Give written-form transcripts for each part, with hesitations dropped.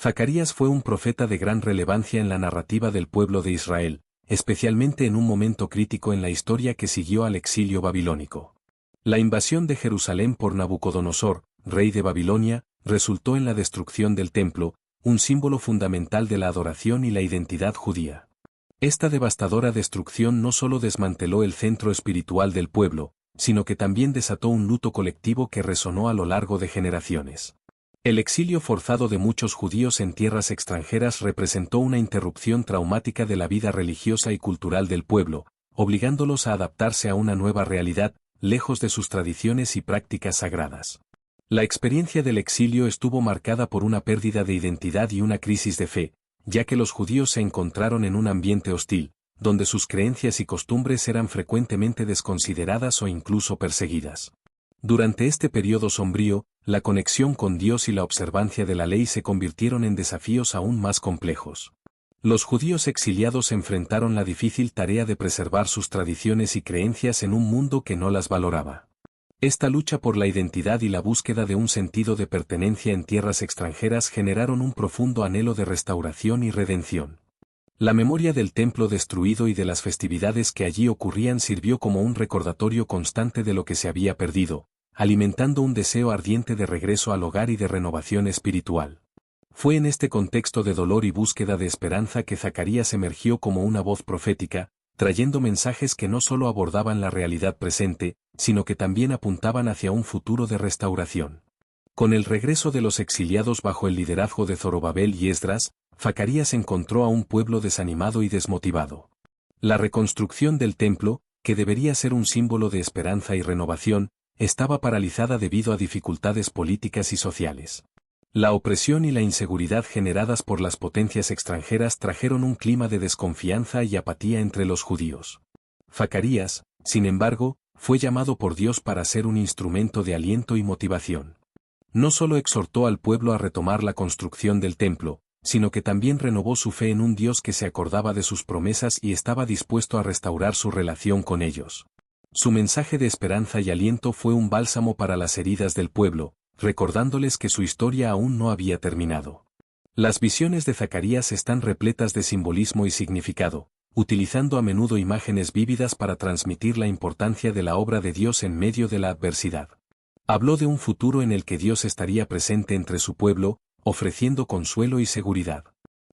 Zacarías fue un profeta de gran relevancia en la narrativa del pueblo de Israel, especialmente en un momento crítico en la historia que siguió al exilio babilónico. La invasión de Jerusalén por Nabucodonosor, rey de Babilonia, resultó en la destrucción del templo, un símbolo fundamental de la adoración y la identidad judía. Esta devastadora destrucción no solo desmanteló el centro espiritual del pueblo, sino que también desató un luto colectivo que resonó a lo largo de generaciones. El exilio forzado de muchos judíos en tierras extranjeras representó una interrupción traumática de la vida religiosa y cultural del pueblo, obligándolos a adaptarse a una nueva realidad, lejos de sus tradiciones y prácticas sagradas. La experiencia del exilio estuvo marcada por una pérdida de identidad y una crisis de fe, ya que los judíos se encontraron en un ambiente hostil, donde sus creencias y costumbres eran frecuentemente desconsideradas o incluso perseguidas. Durante este periodo sombrío, la conexión con Dios y la observancia de la ley se convirtieron en desafíos aún más complejos. Los judíos exiliados enfrentaron la difícil tarea de preservar sus tradiciones y creencias en un mundo que no las valoraba. Esta lucha por la identidad y la búsqueda de un sentido de pertenencia en tierras extranjeras generaron un profundo anhelo de restauración y redención. La memoria del templo destruido y de las festividades que allí ocurrían sirvió como un recordatorio constante de lo que se había perdido, alimentando un deseo ardiente de regreso al hogar y de renovación espiritual. Fue en este contexto de dolor y búsqueda de esperanza que Zacarías emergió como una voz profética, trayendo mensajes que no solo abordaban la realidad presente, sino que también apuntaban hacia un futuro de restauración. Con el regreso de los exiliados bajo el liderazgo de Zorobabel y Esdras, Zacarías encontró a un pueblo desanimado y desmotivado. La reconstrucción del templo, que debería ser un símbolo de esperanza y renovación, estaba paralizada debido a dificultades políticas y sociales. La opresión y la inseguridad generadas por las potencias extranjeras trajeron un clima de desconfianza y apatía entre los judíos. Zacarías, sin embargo, fue llamado por Dios para ser un instrumento de aliento y motivación. No solo exhortó al pueblo a retomar la construcción del templo, sino que también renovó su fe en un Dios que se acordaba de sus promesas y estaba dispuesto a restaurar su relación con ellos. Su mensaje de esperanza y aliento fue un bálsamo para las heridas del pueblo, recordándoles que su historia aún no había terminado. Las visiones de Zacarías están repletas de simbolismo y significado, utilizando a menudo imágenes vívidas para transmitir la importancia de la obra de Dios en medio de la adversidad. Habló de un futuro en el que Dios estaría presente entre su pueblo, ofreciendo consuelo y seguridad.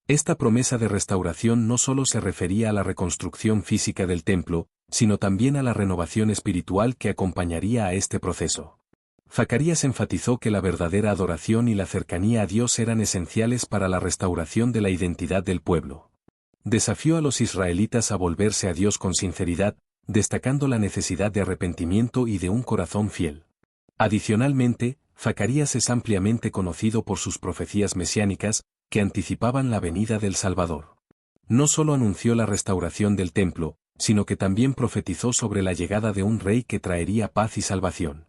Esta promesa de restauración no solo se refería a la reconstrucción física del templo, sino también a la renovación espiritual que acompañaría a este proceso. Zacarías enfatizó que la verdadera adoración y la cercanía a Dios eran esenciales para la restauración de la identidad del pueblo. Desafió a los israelitas a volverse a Dios con sinceridad, destacando la necesidad de arrepentimiento y de un corazón fiel. Adicionalmente, Zacarías es ampliamente conocido por sus profecías mesiánicas, que anticipaban la venida del Salvador. No solo anunció la restauración del templo, sino que también profetizó sobre la llegada de un rey que traería paz y salvación.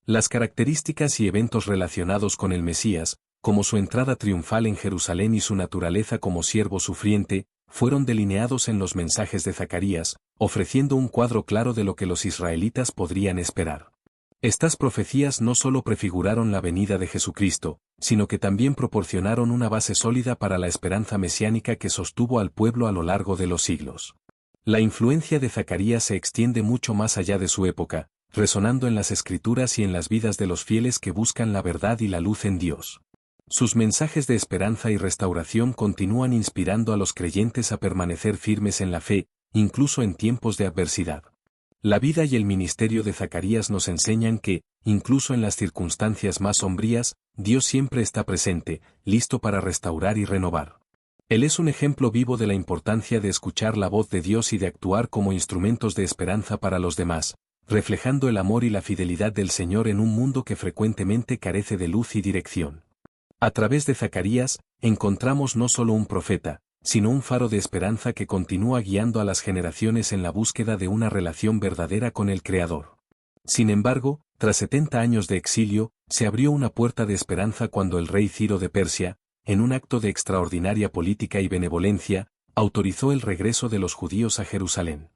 Las características y eventos relacionados con el Mesías, como su entrada triunfal en Jerusalén y su naturaleza como siervo sufriente, fueron delineados en los mensajes de Zacarías, ofreciendo un cuadro claro de lo que los israelitas podrían esperar. Estas profecías no solo prefiguraron la venida de Jesucristo, sino que también proporcionaron una base sólida para la esperanza mesiánica que sostuvo al pueblo a lo largo de los siglos. La influencia de Zacarías se extiende mucho más allá de su época, resonando en las Escrituras y en las vidas de los fieles que buscan la verdad y la luz en Dios. Sus mensajes de esperanza y restauración continúan inspirando a los creyentes a permanecer firmes en la fe, incluso en tiempos de adversidad. La vida y el ministerio de Zacarías nos enseñan que, incluso en las circunstancias más sombrías, Dios siempre está presente, listo para restaurar y renovar. Él es un ejemplo vivo de la importancia de escuchar la voz de Dios y de actuar como instrumentos de esperanza para los demás, reflejando el amor y la fidelidad del Señor en un mundo que frecuentemente carece de luz y dirección. A través de Zacarías, encontramos no solo un profeta, sino un faro de esperanza que continúa guiando a las generaciones en la búsqueda de una relación verdadera con el Creador. Sin embargo, tras 70 años de exilio, se abrió una puerta de esperanza cuando el rey Ciro de Persia, en un acto de extraordinaria política y benevolencia, autorizó el regreso de los judíos a Jerusalén.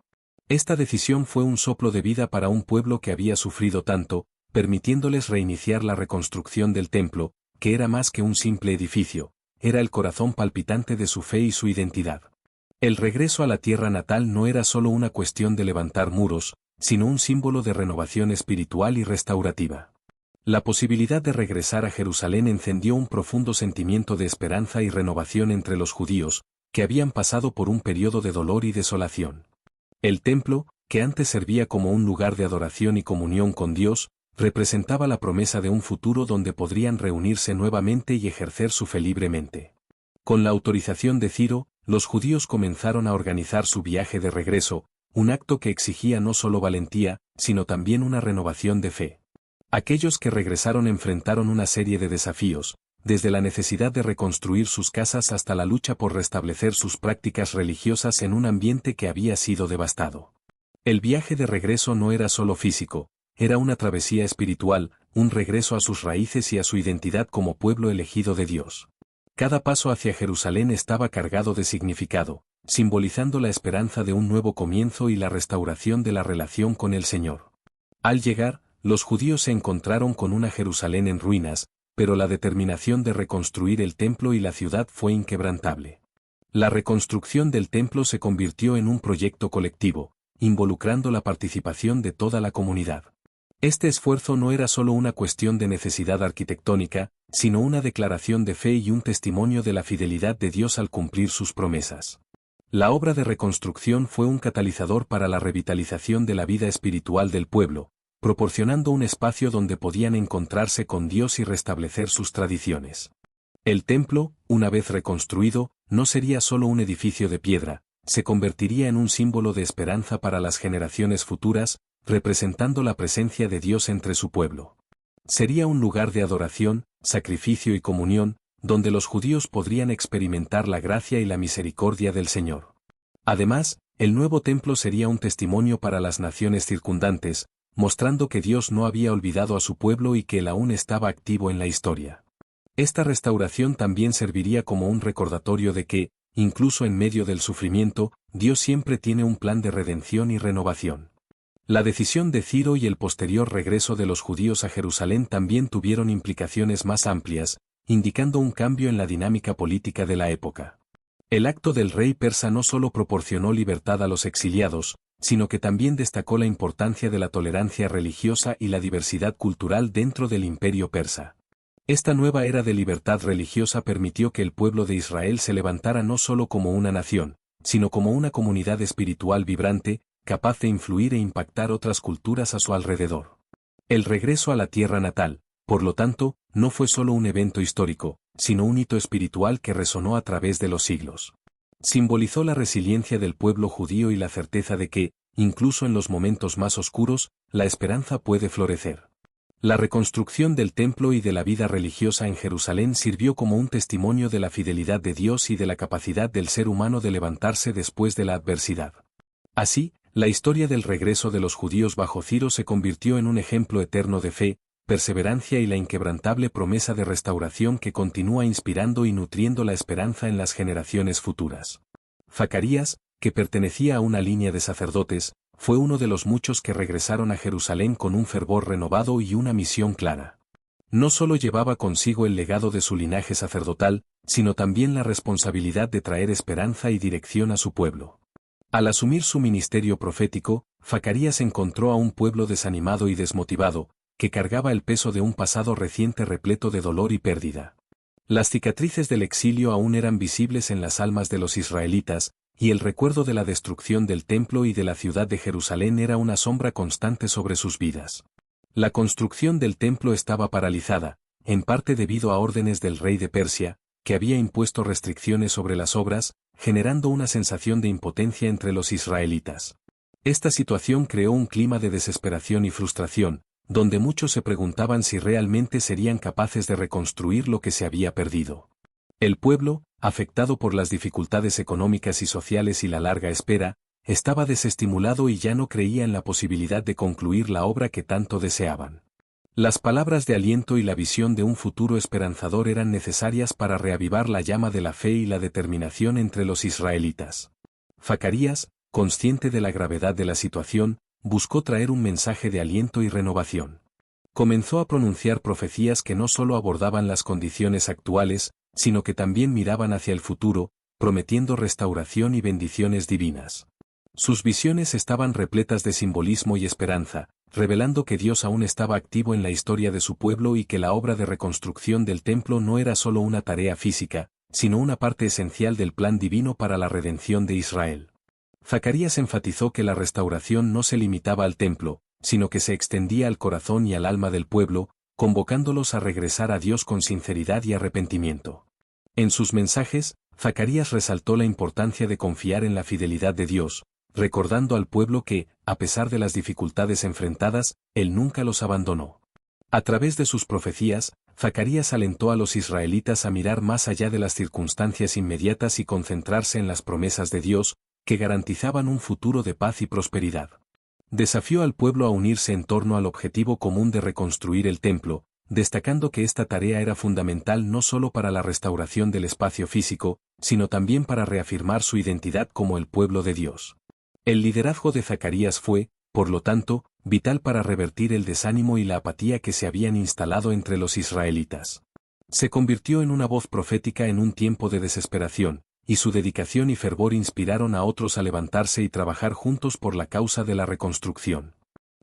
Esta decisión fue un soplo de vida para un pueblo que había sufrido tanto, permitiéndoles reiniciar la reconstrucción del templo, que era más que un simple edificio, era el corazón palpitante de su fe y su identidad. El regreso a la tierra natal no era solo una cuestión de levantar muros, sino un símbolo de renovación espiritual y restaurativa. La posibilidad de regresar a Jerusalén encendió un profundo sentimiento de esperanza y renovación entre los judíos, que habían pasado por un periodo de dolor y desolación. El templo, que antes servía como un lugar de adoración y comunión con Dios, representaba la promesa de un futuro donde podrían reunirse nuevamente y ejercer su fe libremente. Con la autorización de Ciro, los judíos comenzaron a organizar su viaje de regreso, un acto que exigía no solo valentía, sino también una renovación de fe. Aquellos que regresaron enfrentaron una serie de desafíos, desde la necesidad de reconstruir sus casas hasta la lucha por restablecer sus prácticas religiosas en un ambiente que había sido devastado. El viaje de regreso no era solo físico, era una travesía espiritual, un regreso a sus raíces y a su identidad como pueblo elegido de Dios. Cada paso hacia Jerusalén estaba cargado de significado, simbolizando la esperanza de un nuevo comienzo y la restauración de la relación con el Señor. Al llegar, los judíos se encontraron con una Jerusalén en ruinas, pero la determinación de reconstruir el templo y la ciudad fue inquebrantable. La reconstrucción del templo se convirtió en un proyecto colectivo, involucrando la participación de toda la comunidad. Este esfuerzo no era solo una cuestión de necesidad arquitectónica, sino una declaración de fe y un testimonio de la fidelidad de Dios al cumplir sus promesas. La obra de reconstrucción fue un catalizador para la revitalización de la vida espiritual del pueblo, proporcionando un espacio donde podían encontrarse con Dios y restablecer sus tradiciones. El templo, una vez reconstruido, no sería solo un edificio de piedra, se convertiría en un símbolo de esperanza para las generaciones futuras, representando la presencia de Dios entre su pueblo. Sería un lugar de adoración, sacrificio y comunión, donde los judíos podrían experimentar la gracia y la misericordia del Señor. Además, el nuevo templo sería un testimonio para las naciones circundantes, mostrando que Dios no había olvidado a su pueblo y que él aún estaba activo en la historia. Esta restauración también serviría como un recordatorio de que, incluso en medio del sufrimiento, Dios siempre tiene un plan de redención y renovación. La decisión de Ciro y el posterior regreso de los judíos a Jerusalén también tuvieron implicaciones más amplias, indicando un cambio en la dinámica política de la época. El acto del rey persa no solo proporcionó libertad a los exiliados, sino que también destacó la importancia de la tolerancia religiosa y la diversidad cultural dentro del imperio persa. Esta nueva era de libertad religiosa permitió que el pueblo de Israel se levantara no solo como una nación, sino como una comunidad espiritual vibrante, capaz de influir e impactar otras culturas a su alrededor. El regreso a la tierra natal, por lo tanto, no fue solo un evento histórico, sino un hito espiritual que resonó a través de los siglos. Simbolizó la resiliencia del pueblo judío y la certeza de que, incluso en los momentos más oscuros, la esperanza puede florecer. La reconstrucción del templo y de la vida religiosa en Jerusalén sirvió como un testimonio de la fidelidad de Dios y de la capacidad del ser humano de levantarse después de la adversidad. Así, la historia del regreso de los judíos bajo Ciro se convirtió en un ejemplo eterno de fe, perseverancia y la inquebrantable promesa de restauración que continúa inspirando y nutriendo la esperanza en las generaciones futuras. Zacarías, que pertenecía a una línea de sacerdotes, fue uno de los muchos que regresaron a Jerusalén con un fervor renovado y una misión clara. No solo llevaba consigo el legado de su linaje sacerdotal, sino también la responsabilidad de traer esperanza y dirección a su pueblo. Al asumir su ministerio profético, Zacarías encontró a un pueblo desanimado y desmotivado, que cargaba el peso de un pasado reciente repleto de dolor y pérdida. Las cicatrices del exilio aún eran visibles en las almas de los israelitas, y el recuerdo de la destrucción del templo y de la ciudad de Jerusalén era una sombra constante sobre sus vidas. La construcción del templo estaba paralizada, en parte debido a órdenes del rey de Persia, que había impuesto restricciones sobre las obras, generando una sensación de impotencia entre los israelitas. Esta situación creó un clima de desesperación y frustración, donde muchos se preguntaban si realmente serían capaces de reconstruir lo que se había perdido. El pueblo, afectado por las dificultades económicas y sociales y la larga espera, estaba desestimulado y ya no creía en la posibilidad de concluir la obra que tanto deseaban. Las palabras de aliento y la visión de un futuro esperanzador eran necesarias para reavivar la llama de la fe y la determinación entre los israelitas. Zacarías, consciente de la gravedad de la situación, buscó traer un mensaje de aliento y renovación. Comenzó a pronunciar profecías que no solo abordaban las condiciones actuales, sino que también miraban hacia el futuro, prometiendo restauración y bendiciones divinas. Sus visiones estaban repletas de simbolismo y esperanza, revelando que Dios aún estaba activo en la historia de su pueblo y que la obra de reconstrucción del templo no era solo una tarea física, sino una parte esencial del plan divino para la redención de Israel. Zacarías enfatizó que la restauración no se limitaba al templo, sino que se extendía al corazón y al alma del pueblo, convocándolos a regresar a Dios con sinceridad y arrepentimiento. En sus mensajes, Zacarías resaltó la importancia de confiar en la fidelidad de Dios, recordando al pueblo que, a pesar de las dificultades enfrentadas, Él nunca los abandonó. A través de sus profecías, Zacarías alentó a los israelitas a mirar más allá de las circunstancias inmediatas y concentrarse en las promesas de Dios, que garantizaban un futuro de paz y prosperidad. Desafió al pueblo a unirse en torno al objetivo común de reconstruir el templo, destacando que esta tarea era fundamental no solo para la restauración del espacio físico, sino también para reafirmar su identidad como el pueblo de Dios. El liderazgo de Zacarías fue, por lo tanto, vital para revertir el desánimo y la apatía que se habían instalado entre los israelitas. Se convirtió en una voz profética en un tiempo de desesperación, y su dedicación y fervor inspiraron a otros a levantarse y trabajar juntos por la causa de la reconstrucción.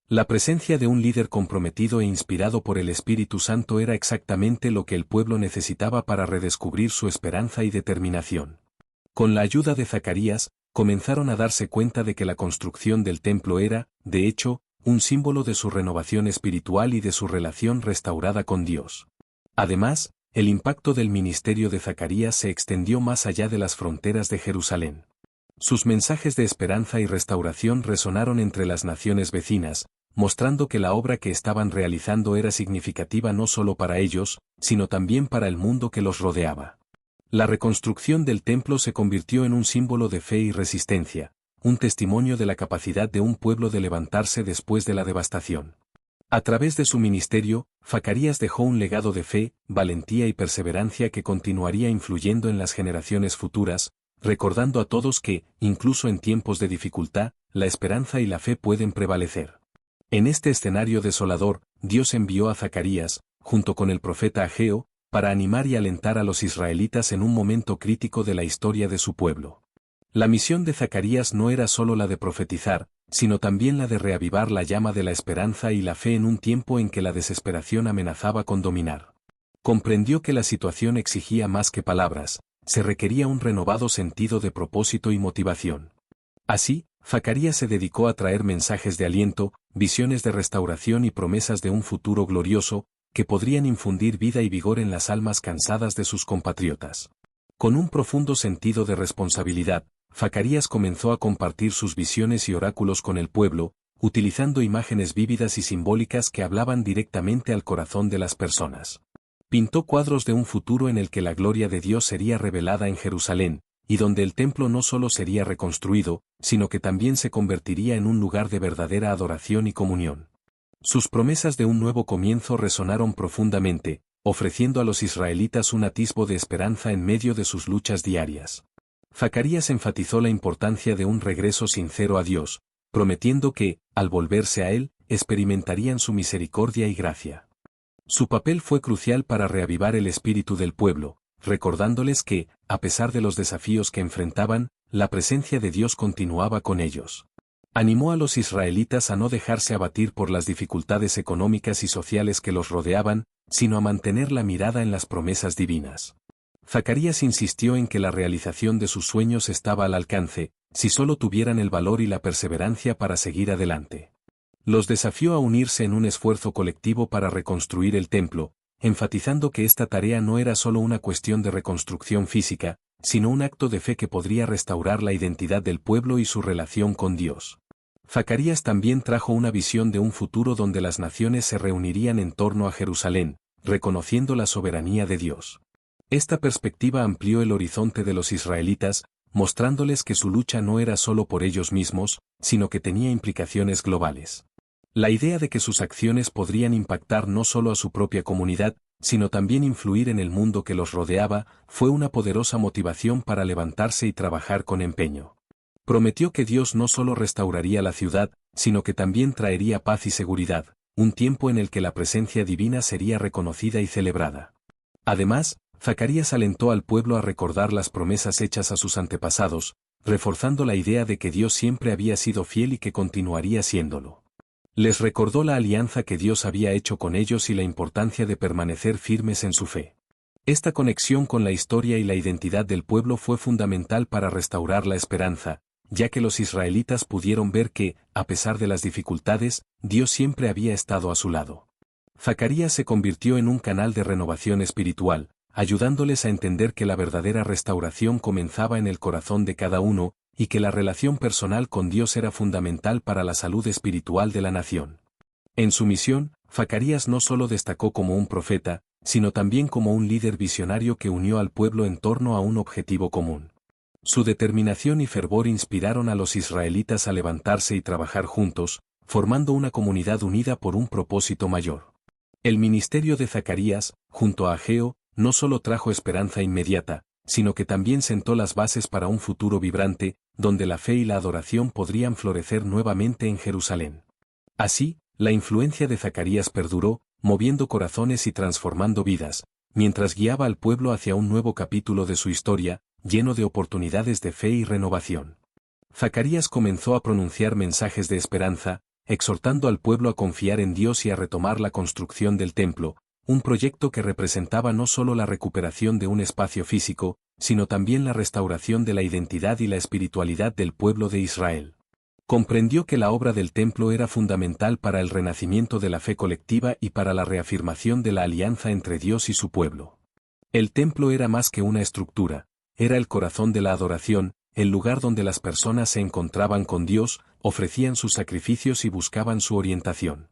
La presencia de un líder comprometido e inspirado por el Espíritu Santo era exactamente lo que el pueblo necesitaba para redescubrir su esperanza y determinación. Con la ayuda de Zacarías, comenzaron a darse cuenta de que la construcción del templo era, de hecho, un símbolo de su renovación espiritual y de su relación restaurada con Dios. Además, el impacto del ministerio de Zacarías se extendió más allá de las fronteras de Jerusalén. Sus mensajes de esperanza y restauración resonaron entre las naciones vecinas, mostrando que la obra que estaban realizando era significativa no solo para ellos, sino también para el mundo que los rodeaba. La reconstrucción del templo se convirtió en un símbolo de fe y resistencia, un testimonio de la capacidad de un pueblo de levantarse después de la devastación. A través de su ministerio, Zacarías dejó un legado de fe, valentía y perseverancia que continuaría influyendo en las generaciones futuras, recordando a todos que, incluso en tiempos de dificultad, la esperanza y la fe pueden prevalecer. En este escenario desolador, Dios envió a Zacarías, junto con el profeta Ageo, para animar y alentar a los israelitas en un momento crítico de la historia de su pueblo. La misión de Zacarías no era solo la de profetizar, sino también la de reavivar la llama de la esperanza y la fe en un tiempo en que la desesperación amenazaba con dominar. Comprendió que la situación exigía más que palabras, se requería un renovado sentido de propósito y motivación. Así, Zacarías se dedicó a traer mensajes de aliento, visiones de restauración y promesas de un futuro glorioso, que podrían infundir vida y vigor en las almas cansadas de sus compatriotas. Con un profundo sentido de responsabilidad, Zacarías comenzó a compartir sus visiones y oráculos con el pueblo, utilizando imágenes vívidas y simbólicas que hablaban directamente al corazón de las personas. Pintó cuadros de un futuro en el que la gloria de Dios sería revelada en Jerusalén, y donde el templo no solo sería reconstruido, sino que también se convertiría en un lugar de verdadera adoración y comunión. Sus promesas de un nuevo comienzo resonaron profundamente, ofreciendo a los israelitas un atisbo de esperanza en medio de sus luchas diarias. Zacarías enfatizó la importancia de un regreso sincero a Dios, prometiendo que, al volverse a Él, experimentarían su misericordia y gracia. Su papel fue crucial para reavivar el espíritu del pueblo, recordándoles que, a pesar de los desafíos que enfrentaban, la presencia de Dios continuaba con ellos. Animó a los israelitas a no dejarse abatir por las dificultades económicas y sociales que los rodeaban, sino a mantener la mirada en las promesas divinas. Zacarías insistió en que la realización de sus sueños estaba al alcance, si solo tuvieran el valor y la perseverancia para seguir adelante. Los desafió a unirse en un esfuerzo colectivo para reconstruir el templo, enfatizando que esta tarea no era solo una cuestión de reconstrucción física, sino un acto de fe que podría restaurar la identidad del pueblo y su relación con Dios. Zacarías también trajo una visión de un futuro donde las naciones se reunirían en torno a Jerusalén, reconociendo la soberanía de Dios. Esta perspectiva amplió el horizonte de los israelitas, mostrándoles que su lucha no era solo por ellos mismos, sino que tenía implicaciones globales. La idea de que sus acciones podrían impactar no solo a su propia comunidad, sino también influir en el mundo que los rodeaba, fue una poderosa motivación para levantarse y trabajar con empeño. Prometió que Dios no solo restauraría la ciudad, sino que también traería paz y seguridad, un tiempo en el que la presencia divina sería reconocida y celebrada. Además, Zacarías alentó al pueblo a recordar las promesas hechas a sus antepasados, reforzando la idea de que Dios siempre había sido fiel y que continuaría siéndolo. Les recordó la alianza que Dios había hecho con ellos y la importancia de permanecer firmes en su fe. Esta conexión con la historia y la identidad del pueblo fue fundamental para restaurar la esperanza, ya que los israelitas pudieron ver que, a pesar de las dificultades, Dios siempre había estado a su lado. Zacarías se convirtió en un canal de renovación espiritual, ayudándoles a entender que la verdadera restauración comenzaba en el corazón de cada uno, y que la relación personal con Dios era fundamental para la salud espiritual de la nación. En su misión, Zacarías no solo destacó como un profeta, sino también como un líder visionario que unió al pueblo en torno a un objetivo común. Su determinación y fervor inspiraron a los israelitas a levantarse y trabajar juntos, formando una comunidad unida por un propósito mayor. El ministerio de Zacarías, junto a Ageo, no solo trajo esperanza inmediata, sino que también sentó las bases para un futuro vibrante, donde la fe y la adoración podrían florecer nuevamente en Jerusalén. Así, la influencia de Zacarías perduró, moviendo corazones y transformando vidas, mientras guiaba al pueblo hacia un nuevo capítulo de su historia, lleno de oportunidades de fe y renovación. Zacarías comenzó a pronunciar mensajes de esperanza, exhortando al pueblo a confiar en Dios y a retomar la construcción del templo, un proyecto que representaba no solo la recuperación de un espacio físico, sino también la restauración de la identidad y la espiritualidad del pueblo de Israel. Comprendió que la obra del templo era fundamental para el renacimiento de la fe colectiva y para la reafirmación de la alianza entre Dios y su pueblo. El templo era más que una estructura, era el corazón de la adoración, el lugar donde las personas se encontraban con Dios, ofrecían sus sacrificios y buscaban su orientación.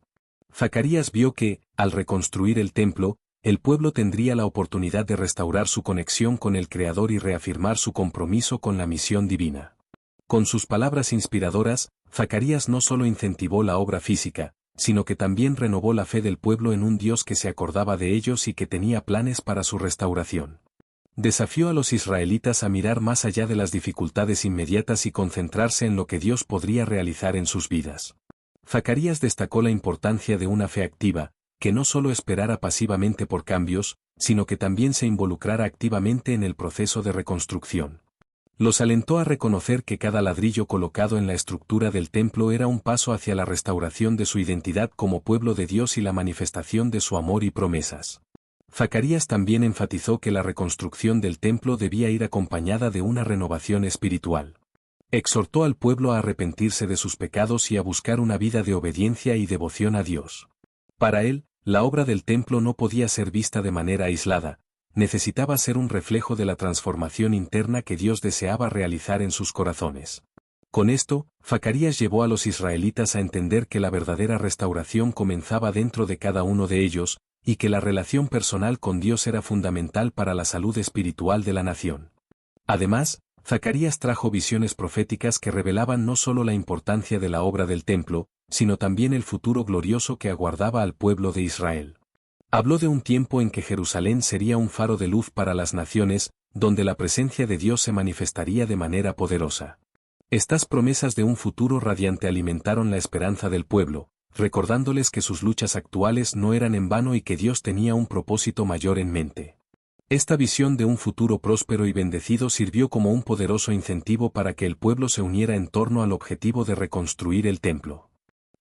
Zacarías vio que, al reconstruir el templo, el pueblo tendría la oportunidad de restaurar su conexión con el Creador y reafirmar su compromiso con la misión divina. Con sus palabras inspiradoras, Zacarías no solo incentivó la obra física, sino que también renovó la fe del pueblo en un Dios que se acordaba de ellos y que tenía planes para su restauración. Desafió a los israelitas a mirar más allá de las dificultades inmediatas y concentrarse en lo que Dios podría realizar en sus vidas. Zacarías destacó la importancia de una fe activa, que no solo esperara pasivamente por cambios, sino que también se involucrara activamente en el proceso de reconstrucción. Los alentó a reconocer que cada ladrillo colocado en la estructura del templo era un paso hacia la restauración de su identidad como pueblo de Dios y la manifestación de su amor y promesas. Zacarías también enfatizó que la reconstrucción del templo debía ir acompañada de una renovación espiritual. Exhortó al pueblo a arrepentirse de sus pecados y a buscar una vida de obediencia y devoción a Dios. Para él, la obra del templo no podía ser vista de manera aislada, necesitaba ser un reflejo de la transformación interna que Dios deseaba realizar en sus corazones. Con esto, Zacarías llevó a los israelitas a entender que la verdadera restauración comenzaba dentro de cada uno de ellos, y que la relación personal con Dios era fundamental para la salud espiritual de la nación. Además, Zacarías trajo visiones proféticas que revelaban no solo la importancia de la obra del templo, sino también el futuro glorioso que aguardaba al pueblo de Israel. Habló de un tiempo en que Jerusalén sería un faro de luz para las naciones, donde la presencia de Dios se manifestaría de manera poderosa. Estas promesas de un futuro radiante alimentaron la esperanza del pueblo, recordándoles que sus luchas actuales no eran en vano y que Dios tenía un propósito mayor en mente. Esta visión de un futuro próspero y bendecido sirvió como un poderoso incentivo para que el pueblo se uniera en torno al objetivo de reconstruir el templo.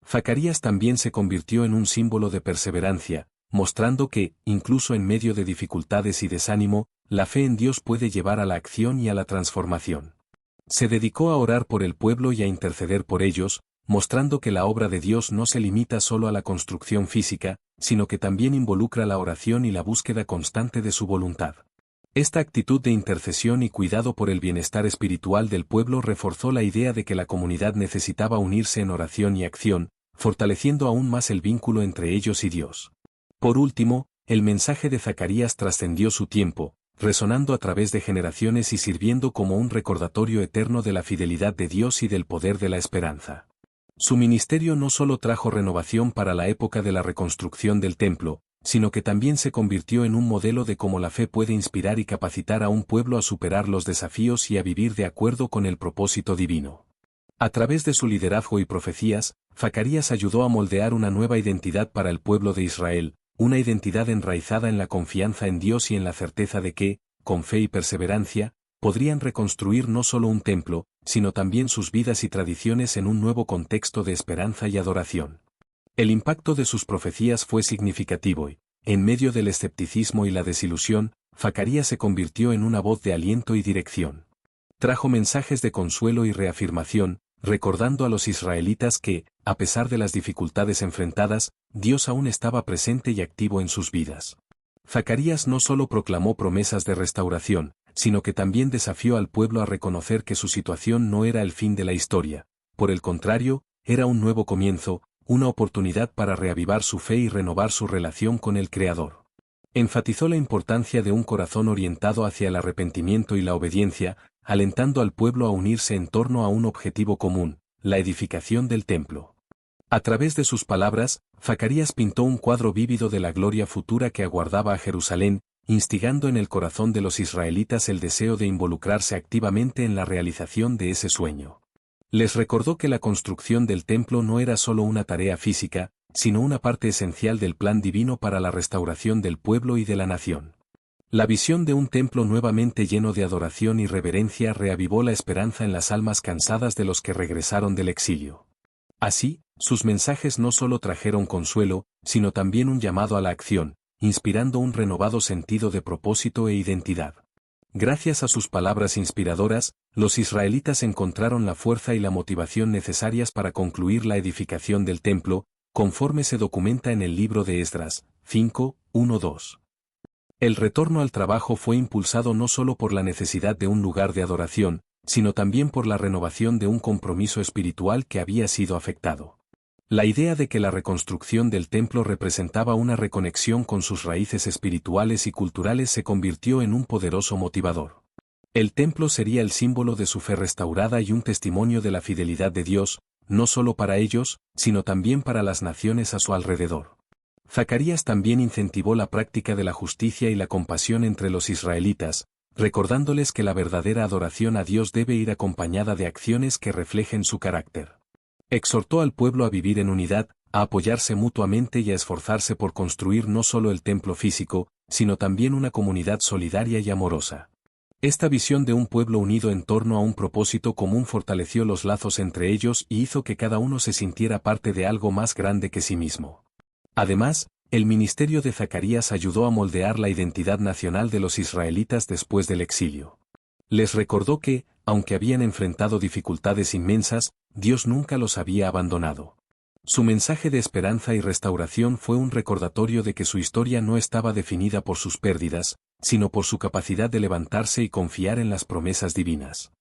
Zacarías también se convirtió en un símbolo de perseverancia, mostrando que, incluso en medio de dificultades y desánimo, la fe en Dios puede llevar a la acción y a la transformación. Se dedicó a orar por el pueblo y a interceder por ellos, mostrando que la obra de Dios no se limita solo a la construcción física, sino que también involucra la oración y la búsqueda constante de su voluntad. Esta actitud de intercesión y cuidado por el bienestar espiritual del pueblo reforzó la idea de que la comunidad necesitaba unirse en oración y acción, fortaleciendo aún más el vínculo entre ellos y Dios. Por último, el mensaje de Zacarías trascendió su tiempo, resonando a través de generaciones y sirviendo como un recordatorio eterno de la fidelidad de Dios y del poder de la esperanza. Su ministerio no solo trajo renovación para la época de la reconstrucción del templo, sino que también se convirtió en un modelo de cómo la fe puede inspirar y capacitar a un pueblo a superar los desafíos y a vivir de acuerdo con el propósito divino. A través de su liderazgo y profecías, Zacarías ayudó a moldear una nueva identidad para el pueblo de Israel, una identidad enraizada en la confianza en Dios y en la certeza de que, con fe y perseverancia, podrían reconstruir no solo un templo, sino también sus vidas y tradiciones en un nuevo contexto de esperanza y adoración. El impacto de sus profecías fue significativo y, en medio del escepticismo y la desilusión, Zacarías se convirtió en una voz de aliento y dirección. Trajo mensajes de consuelo y reafirmación, recordando a los israelitas que, a pesar de las dificultades enfrentadas, Dios aún estaba presente y activo en sus vidas. Zacarías no solo proclamó promesas de restauración, sino que también desafió al pueblo a reconocer que su situación no era el fin de la historia, por el contrario, era un nuevo comienzo, una oportunidad para reavivar su fe y renovar su relación con el Creador. Enfatizó la importancia de un corazón orientado hacia el arrepentimiento y la obediencia, alentando al pueblo a unirse en torno a un objetivo común, la edificación del templo. A través de sus palabras, Zacarías pintó un cuadro vívido de la gloria futura que aguardaba a Jerusalén, instigando en el corazón de los israelitas el deseo de involucrarse activamente en la realización de ese sueño. Les recordó que la construcción del templo no era solo una tarea física, sino una parte esencial del plan divino para la restauración del pueblo y de la nación. La visión de un templo nuevamente lleno de adoración y reverencia reavivó la esperanza en las almas cansadas de los que regresaron del exilio. Así, sus mensajes no solo trajeron consuelo, sino también un llamado a la acción, inspirando un renovado sentido de propósito e identidad. Gracias a sus palabras inspiradoras, los israelitas encontraron la fuerza y la motivación necesarias para concluir la edificación del templo, conforme se documenta en el libro de Esdras, 5:1-2. El retorno al trabajo fue impulsado no solo por la necesidad de un lugar de adoración, sino también por la renovación de un compromiso espiritual que había sido afectado. La idea de que la reconstrucción del templo representaba una reconexión con sus raíces espirituales y culturales se convirtió en un poderoso motivador. El templo sería el símbolo de su fe restaurada y un testimonio de la fidelidad de Dios, no solo para ellos, sino también para las naciones a su alrededor. Zacarías también incentivó la práctica de la justicia y la compasión entre los israelitas, recordándoles que la verdadera adoración a Dios debe ir acompañada de acciones que reflejen su carácter. Exhortó al pueblo a vivir en unidad, a apoyarse mutuamente y a esforzarse por construir no solo el templo físico, sino también una comunidad solidaria y amorosa. Esta visión de un pueblo unido en torno a un propósito común fortaleció los lazos entre ellos y hizo que cada uno se sintiera parte de algo más grande que sí mismo. Además, el ministerio de Zacarías ayudó a moldear la identidad nacional de los israelitas después del exilio. Les recordó que, aunque habían enfrentado dificultades inmensas, Dios nunca los había abandonado. Su mensaje de esperanza y restauración fue un recordatorio de que su historia no estaba definida por sus pérdidas, sino por su capacidad de levantarse y confiar en las promesas divinas.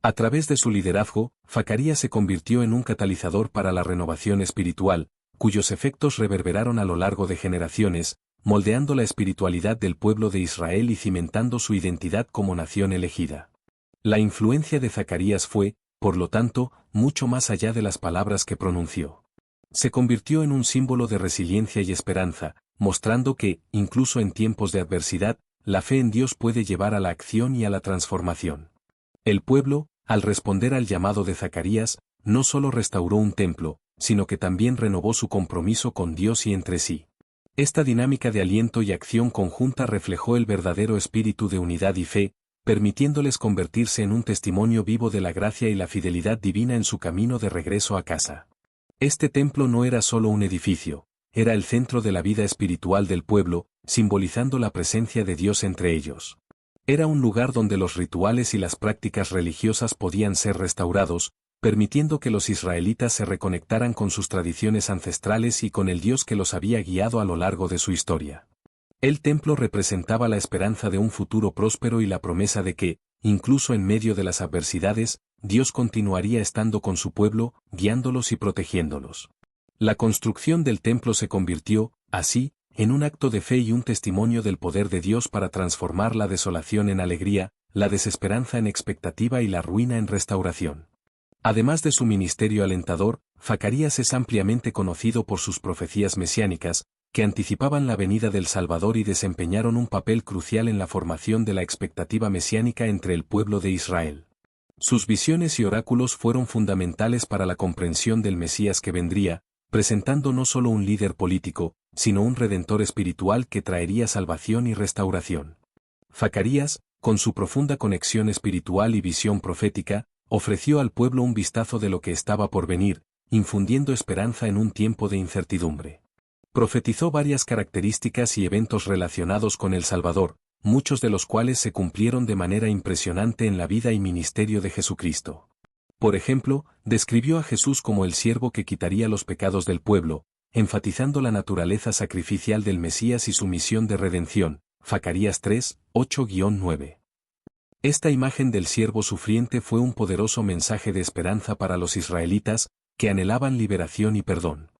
A través de su liderazgo, Zacarías se convirtió en un catalizador para la renovación espiritual, cuyos efectos reverberaron a lo largo de generaciones, moldeando la espiritualidad del pueblo de Israel y cimentando su identidad como nación elegida. La influencia de Zacarías fue, por lo tanto, mucho más allá de las palabras que pronunció. Se convirtió en un símbolo de resiliencia y esperanza, mostrando que, incluso en tiempos de adversidad, la fe en Dios puede llevar a la acción y a la transformación. El pueblo, al responder al llamado de Zacarías, no solo restauró un templo, sino que también renovó su compromiso con Dios y entre sí. Esta dinámica de aliento y acción conjunta reflejó el verdadero espíritu de unidad y fe, permitiéndoles convertirse en un testimonio vivo de la gracia y la fidelidad divina en su camino de regreso a casa. Este templo no era solo un edificio, era el centro de la vida espiritual del pueblo, simbolizando la presencia de Dios entre ellos. Era un lugar donde los rituales y las prácticas religiosas podían ser restaurados, permitiendo que los israelitas se reconectaran con sus tradiciones ancestrales y con el Dios que los había guiado a lo largo de su historia. El templo representaba la esperanza de un futuro próspero y la promesa de que, incluso en medio de las adversidades, Dios continuaría estando con su pueblo, guiándolos y protegiéndolos. La construcción del templo se convirtió, así, en un acto de fe y un testimonio del poder de Dios para transformar la desolación en alegría, la desesperanza en expectativa y la ruina en restauración. Además de su ministerio alentador, Zacarías es ampliamente conocido por sus profecías mesiánicas, que anticipaban la venida del Salvador y desempeñaron un papel crucial en la formación de la expectativa mesiánica entre el pueblo de Israel. Sus visiones y oráculos fueron fundamentales para la comprensión del Mesías que vendría, presentando no solo un líder político, sino un redentor espiritual que traería salvación y restauración. Zacarías, con su profunda conexión espiritual y visión profética, ofreció al pueblo un vistazo de lo que estaba por venir, infundiendo esperanza en un tiempo de incertidumbre. Profetizó varias características y eventos relacionados con el Salvador, muchos de los cuales se cumplieron de manera impresionante en la vida y ministerio de Jesucristo. Por ejemplo, describió a Jesús como el siervo que quitaría los pecados del pueblo, enfatizando la naturaleza sacrificial del Mesías y su misión de redención, Zacarías 3, 8-9. Esta imagen del siervo sufriente fue un poderoso mensaje de esperanza para los israelitas, que anhelaban liberación y perdón.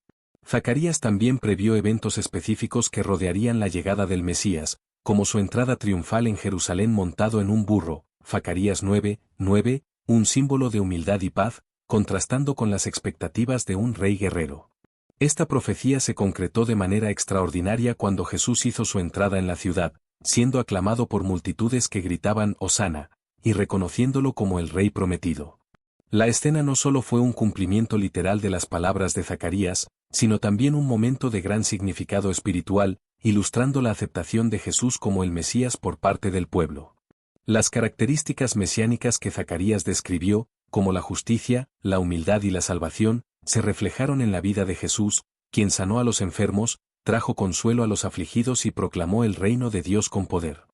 Zacarías también previó eventos específicos que rodearían la llegada del Mesías, como su entrada triunfal en Jerusalén montado en un burro, Zacarías 9, 9, un símbolo de humildad y paz, contrastando con las expectativas de un rey guerrero. Esta profecía se concretó de manera extraordinaria cuando Jesús hizo su entrada en la ciudad, siendo aclamado por multitudes que gritaban Hosana, y reconociéndolo como el Rey prometido. La escena no solo fue un cumplimiento literal de las palabras de Zacarías, sino también un momento de gran significado espiritual, ilustrando la aceptación de Jesús como el Mesías por parte del pueblo. Las características mesiánicas que Zacarías describió, como la justicia, la humildad y la salvación, se reflejaron en la vida de Jesús, quien sanó a los enfermos, trajo consuelo a los afligidos y proclamó el reino de Dios con poder.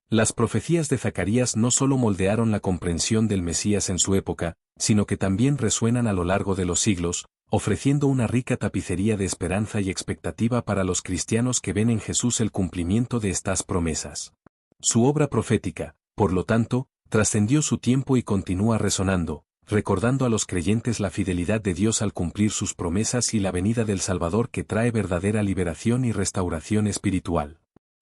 Las profecías de Zacarías no solo moldearon la comprensión del Mesías en su época, sino que también resuenan a lo largo de los siglos, ofreciendo una rica tapicería de esperanza y expectativa para los cristianos que ven en Jesús el cumplimiento de estas promesas. Su obra profética, por lo tanto, trascendió su tiempo y continúa resonando, recordando a los creyentes la fidelidad de Dios al cumplir sus promesas y la venida del Salvador que trae verdadera liberación y restauración espiritual.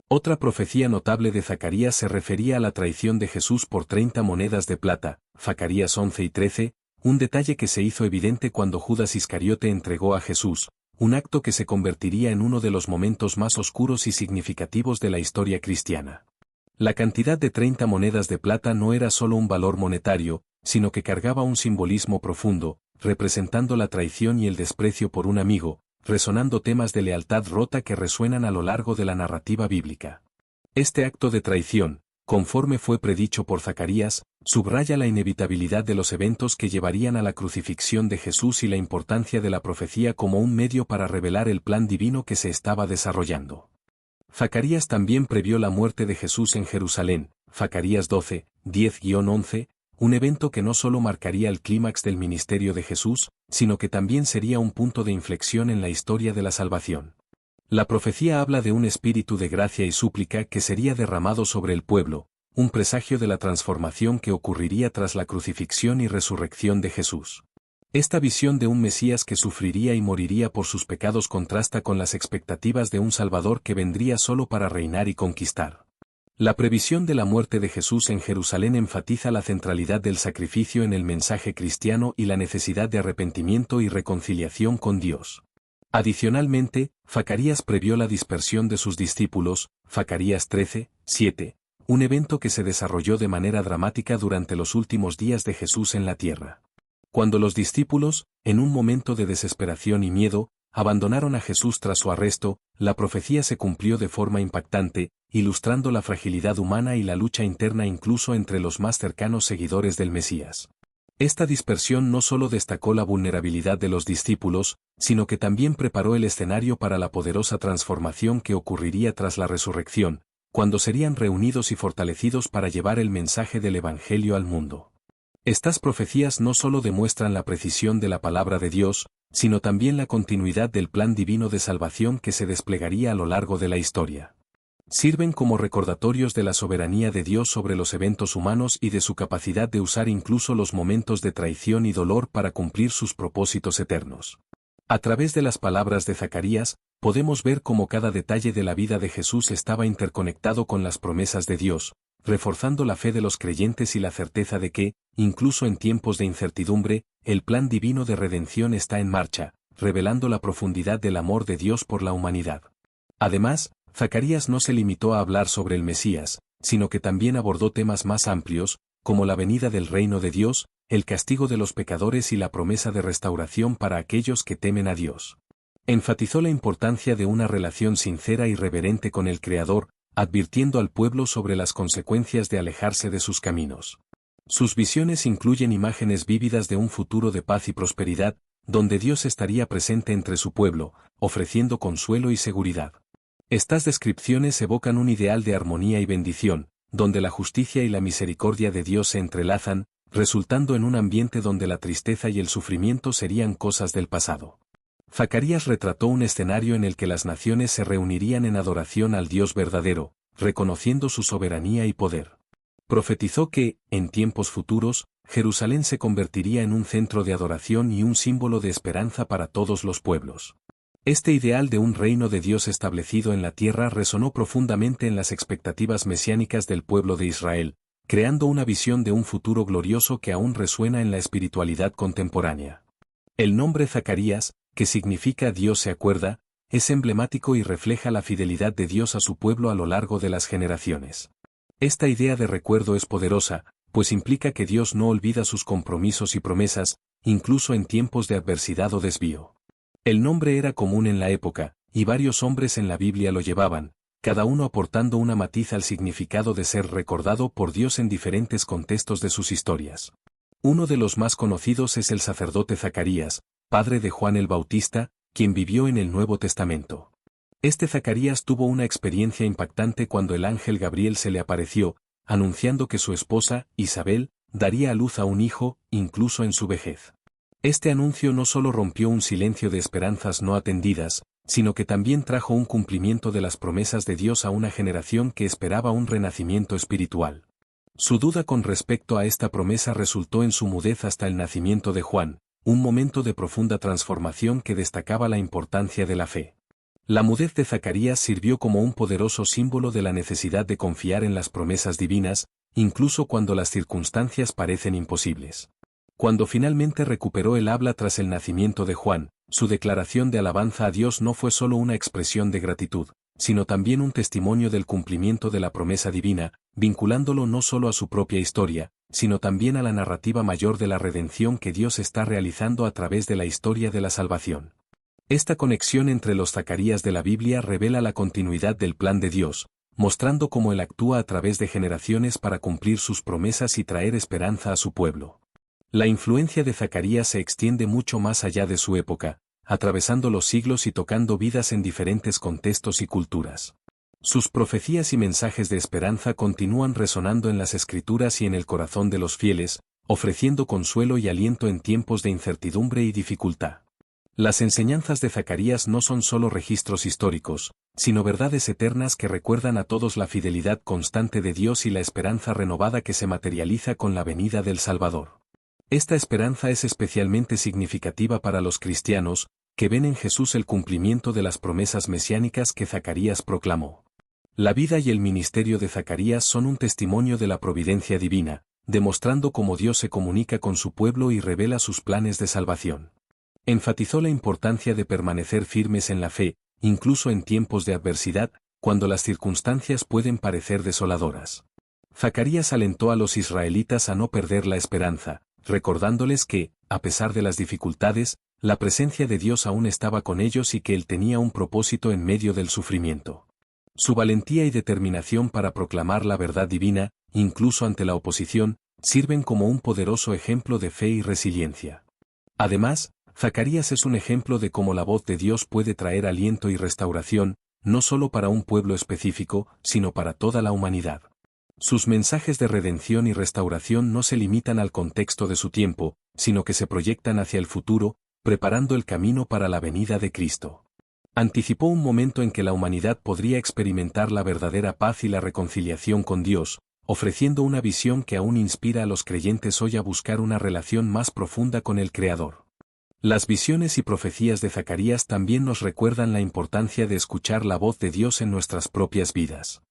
Otra profecía notable de Zacarías se refería a la traición de Jesús por 30 monedas de plata, Zacarías 11 y 13, un detalle que se hizo evidente cuando Judas Iscariote entregó a Jesús, un acto que se convertiría en uno de los momentos más oscuros y significativos de la historia cristiana. La cantidad de 30 monedas de plata no era solo un valor monetario, sino que cargaba un simbolismo profundo, representando la traición y el desprecio por un amigo, resonando temas de lealtad rota que resuenan a lo largo de la narrativa bíblica. Este acto de traición, conforme fue predicho por Zacarías, subraya la inevitabilidad de los eventos que llevarían a la crucifixión de Jesús y la importancia de la profecía como un medio para revelar el plan divino que se estaba desarrollando. Zacarías también previó la muerte de Jesús en Jerusalén, Zacarías 12, 10-11, un evento que no solo marcaría el clímax del ministerio de Jesús, sino que también sería un punto de inflexión en la historia de la salvación. La profecía habla de un espíritu de gracia y súplica que sería derramado sobre el pueblo, un presagio de la transformación que ocurriría tras la crucifixión y resurrección de Jesús. Esta visión de un Mesías que sufriría y moriría por sus pecados contrasta con las expectativas de un Salvador que vendría solo para reinar y conquistar. La previsión de la muerte de Jesús en Jerusalén enfatiza la centralidad del sacrificio en el mensaje cristiano y la necesidad de arrepentimiento y reconciliación con Dios. Adicionalmente, Zacarías previó la dispersión de sus discípulos, Zacarías 13, 7, un evento que se desarrolló de manera dramática durante los últimos días de Jesús en la tierra. Cuando los discípulos, en un momento de desesperación y miedo, abandonaron a Jesús tras su arresto, la profecía se cumplió de forma impactante, ilustrando la fragilidad humana y la lucha interna incluso entre los más cercanos seguidores del Mesías. Esta dispersión no solo destacó la vulnerabilidad de los discípulos, sino que también preparó el escenario para la poderosa transformación que ocurriría tras la resurrección, cuando serían reunidos y fortalecidos para llevar el mensaje del Evangelio al mundo. Estas profecías no solo demuestran la precisión de la palabra de Dios, sino también la continuidad del plan divino de salvación que se desplegaría a lo largo de la historia. Sirven como recordatorios de la soberanía de Dios sobre los eventos humanos y de su capacidad de usar incluso los momentos de traición y dolor para cumplir sus propósitos eternos. A través de las palabras de Zacarías, podemos ver cómo cada detalle de la vida de Jesús estaba interconectado con las promesas de Dios, reforzando la fe de los creyentes y la certeza de que, incluso en tiempos de incertidumbre, el plan divino de redención está en marcha, revelando la profundidad del amor de Dios por la humanidad. Además, Zacarías no se limitó a hablar sobre el Mesías, sino que también abordó temas más amplios, como la venida del reino de Dios, el castigo de los pecadores y la promesa de restauración para aquellos que temen a Dios. Enfatizó la importancia de una relación sincera y reverente con el Creador, advirtiendo al pueblo sobre las consecuencias de alejarse de sus caminos. Sus visiones incluyen imágenes vívidas de un futuro de paz y prosperidad, donde Dios estaría presente entre su pueblo, ofreciendo consuelo y seguridad. Estas descripciones evocan un ideal de armonía y bendición, donde la justicia y la misericordia de Dios se entrelazan, resultando en un ambiente donde la tristeza y el sufrimiento serían cosas del pasado. Zacarías retrató un escenario en el que las naciones se reunirían en adoración al Dios verdadero, reconociendo su soberanía y poder. Profetizó que, en tiempos futuros, Jerusalén se convertiría en un centro de adoración y un símbolo de esperanza para todos los pueblos. Este ideal de un reino de Dios establecido en la tierra resonó profundamente en las expectativas mesiánicas del pueblo de Israel, creando una visión de un futuro glorioso que aún resuena en la espiritualidad contemporánea. El nombre Zacarías, que significa Dios se acuerda, es emblemático y refleja la fidelidad de Dios a su pueblo a lo largo de las generaciones. Esta idea de recuerdo es poderosa, pues implica que Dios no olvida sus compromisos y promesas, incluso en tiempos de adversidad o desvío. El nombre era común en la época, y varios hombres en la Biblia lo llevaban, cada uno aportando una matiz al significado de ser recordado por Dios en diferentes contextos de sus historias. Uno de los más conocidos es el sacerdote Zacarías, padre de Juan el Bautista, quien vivió en el Nuevo Testamento. Este Zacarías tuvo una experiencia impactante cuando el ángel Gabriel se le apareció, anunciando que su esposa, Isabel, daría a luz a un hijo, incluso en su vejez. Este anuncio no solo rompió un silencio de esperanzas no atendidas, sino que también trajo un cumplimiento de las promesas de Dios a una generación que esperaba un renacimiento espiritual. Su duda con respecto a esta promesa resultó en su mudez hasta el nacimiento de Juan, un momento de profunda transformación que destacaba la importancia de la fe. La mudez de Zacarías sirvió como un poderoso símbolo de la necesidad de confiar en las promesas divinas, incluso cuando las circunstancias parecen imposibles. Cuando finalmente recuperó el habla tras el nacimiento de Juan, su declaración de alabanza a Dios no fue solo una expresión de gratitud, sino también un testimonio del cumplimiento de la promesa divina, vinculándolo no solo a su propia historia, sino también a la narrativa mayor de la redención que Dios está realizando a través de la historia de la salvación. Esta conexión entre los Zacarías de la Biblia revela la continuidad del plan de Dios, mostrando cómo Él actúa a través de generaciones para cumplir sus promesas y traer esperanza a su pueblo. La influencia de Zacarías se extiende mucho más allá de su época, atravesando los siglos y tocando vidas en diferentes contextos y culturas. Sus profecías y mensajes de esperanza continúan resonando en las Escrituras y en el corazón de los fieles, ofreciendo consuelo y aliento en tiempos de incertidumbre y dificultad. Las enseñanzas de Zacarías no son solo registros históricos, sino verdades eternas que recuerdan a todos la fidelidad constante de Dios y la esperanza renovada que se materializa con la venida del Salvador. Esta esperanza es especialmente significativa para los cristianos, que ven en Jesús el cumplimiento de las promesas mesiánicas que Zacarías proclamó. La vida y el ministerio de Zacarías son un testimonio de la providencia divina, demostrando cómo Dios se comunica con su pueblo y revela sus planes de salvación. Enfatizó la importancia de permanecer firmes en la fe, incluso en tiempos de adversidad, cuando las circunstancias pueden parecer desoladoras. Zacarías alentó a los israelitas a no perder la esperanza, recordándoles que, a pesar de las dificultades, la presencia de Dios aún estaba con ellos y que Él tenía un propósito en medio del sufrimiento. Su valentía y determinación para proclamar la verdad divina, incluso ante la oposición, sirven como un poderoso ejemplo de fe y resiliencia. Además, Zacarías es un ejemplo de cómo la voz de Dios puede traer aliento y restauración, no solo para un pueblo específico, sino para toda la humanidad. Sus mensajes de redención y restauración no se limitan al contexto de su tiempo, sino que se proyectan hacia el futuro, preparando el camino para la venida de Cristo. Anticipó un momento en que la humanidad podría experimentar la verdadera paz y la reconciliación con Dios, ofreciendo una visión que aún inspira a los creyentes hoy a buscar una relación más profunda con el Creador. Las visiones y profecías de Zacarías también nos recuerdan la importancia de escuchar la voz de Dios en nuestras propias vidas.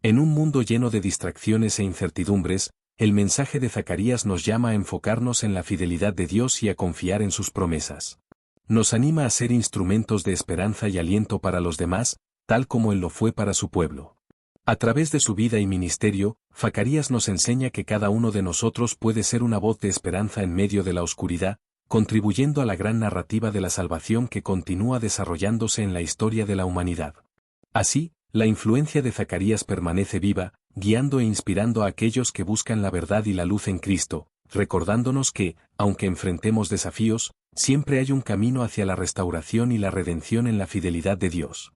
En un mundo lleno de distracciones e incertidumbres, el mensaje de Zacarías nos llama a enfocarnos en la fidelidad de Dios y a confiar en sus promesas. Nos anima a ser instrumentos de esperanza y aliento para los demás, tal como Él lo fue para su pueblo. A través de su vida y ministerio, Zacarías nos enseña que cada uno de nosotros puede ser una voz de esperanza en medio de la oscuridad, contribuyendo a la gran narrativa de la salvación que continúa desarrollándose en la historia de la humanidad. Así, la influencia de Zacarías permanece viva, guiando e inspirando a aquellos que buscan la verdad y la luz en Cristo, recordándonos que, aunque enfrentemos desafíos, siempre hay un camino hacia la restauración y la redención en la fidelidad de Dios.